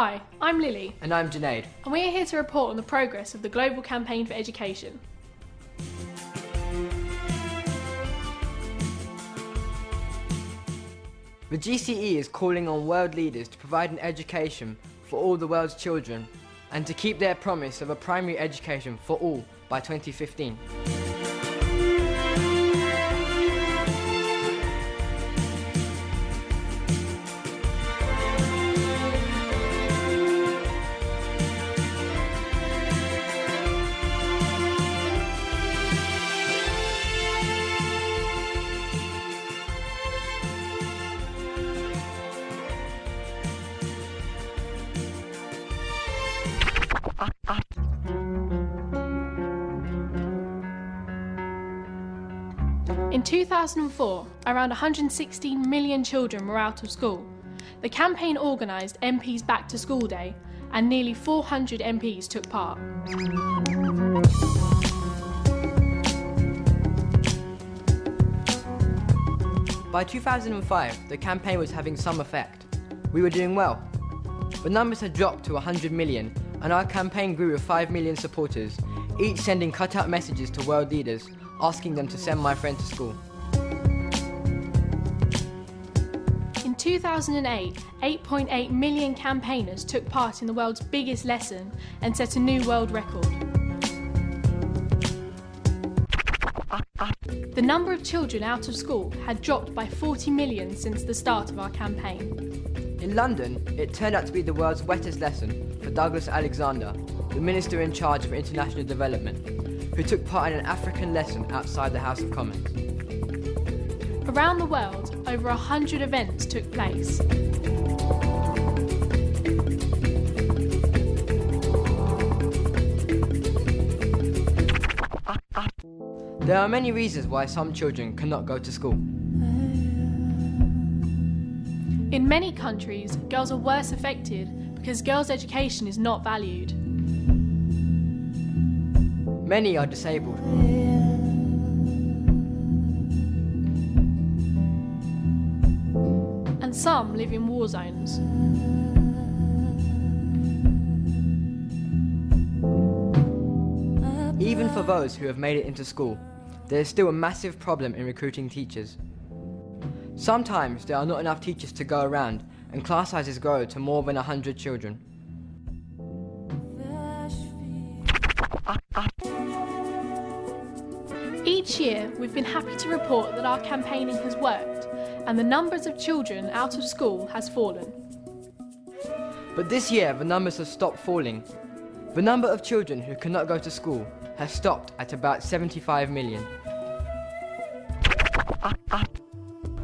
Hi, I'm Lily. And I'm Junaid. And we are here to report on the progress of the Global Campaign for Education. The GCE is calling on world leaders to provide an education for all the world's children and to keep their promise of a primary education for all by 2015. In 2004, around 116 million children were out of school. The campaign organised MPs Back to School Day, and nearly 400 MPs took part. By 2005, the campaign was having some effect. We were doing well. The numbers had dropped to 100 million, and our campaign grew with 5 million supporters, each sending cut-out messages to world leaders, asking them to send my friend to school. In 2008, 8.8 million campaigners took part in the world's biggest lesson and set a new world record. The number of children out of school had dropped by 40 million since the start of our campaign. In London, it turned out to be the world's wettest lesson for Douglas Alexander, the Minister in charge of International Development, who took part in an African lesson outside the House of Commons. Around the world, over 100 events took place. There are many reasons why some children cannot go to school. In many countries, girls are worse affected because girls' education is not valued. Many are disabled. And some live in war zones. Even for those who have made it into school, there is still a massive problem in recruiting teachers. Sometimes there are not enough teachers to go around, and class sizes grow to more than 100 children. Each year, we've been happy to report that our campaigning has worked, and the numbers of children out of school has fallen. But this year, the numbers have stopped falling. The number of children who cannot go to school has stopped at about 75 million.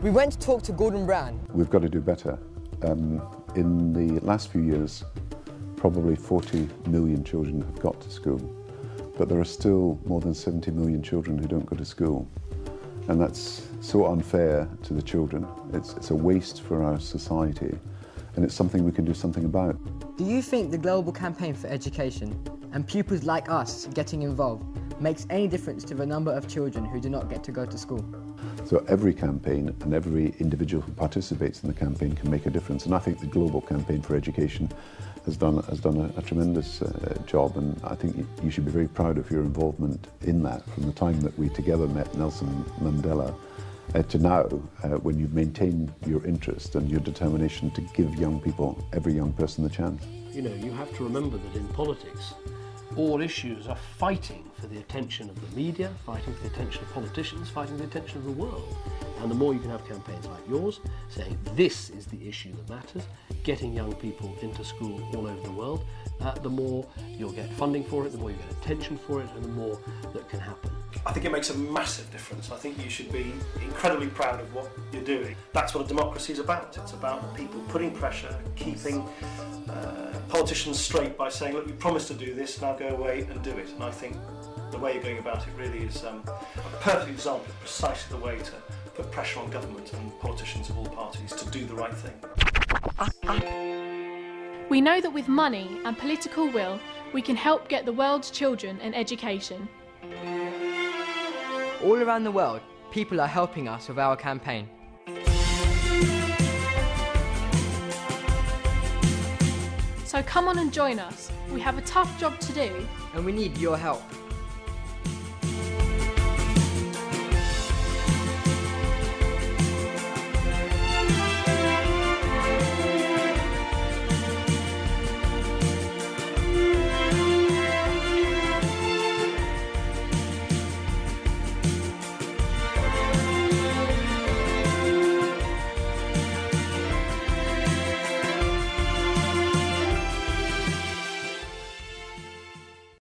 We went to talk to Gordon Brown. We've got to do better. In the last few years, probably 40 million children have got to school, but there are still more than 70 million children who don't go to school. And that's so unfair to the children. It's a waste for our society, and it's something we can do something about. Do you think the Global Campaign for Education and pupils like us getting involved makes any difference to the number of children who do not get to go to school? So every campaign and every individual who participates in the campaign can make a difference, and I think the Global Campaign for Education has done a tremendous job, and I think you should be very proud of your involvement in that from the time that we together met Nelson Mandela to now, when you've maintained your interest and your determination to give young people, every young person, the chance. You know, you have to remember that in politics, all issues are fighting for the attention of the media, fighting for the attention of politicians, fighting for the attention of the world. And the more you can have campaigns like yours, saying this is the issue that matters, getting young people into school all over the world, the more you'll get funding for it, the more you get attention for it, and the more that can happen. I think it makes a massive difference. I think you should be incredibly proud of what you're doing. That's what a democracy is about. It's about people putting pressure, keeping politicians straight by saying, look, you promised to do this, now go away and do it. And I think the way you're going about it really is a perfect example of precisely the way to put pressure on government and politicians of all parties to do the right thing. We know that with money and political will, we can help get the world's children an education. All around the world, people are helping us with our campaign. So come on and join us. We have a tough job to do. And we need your help.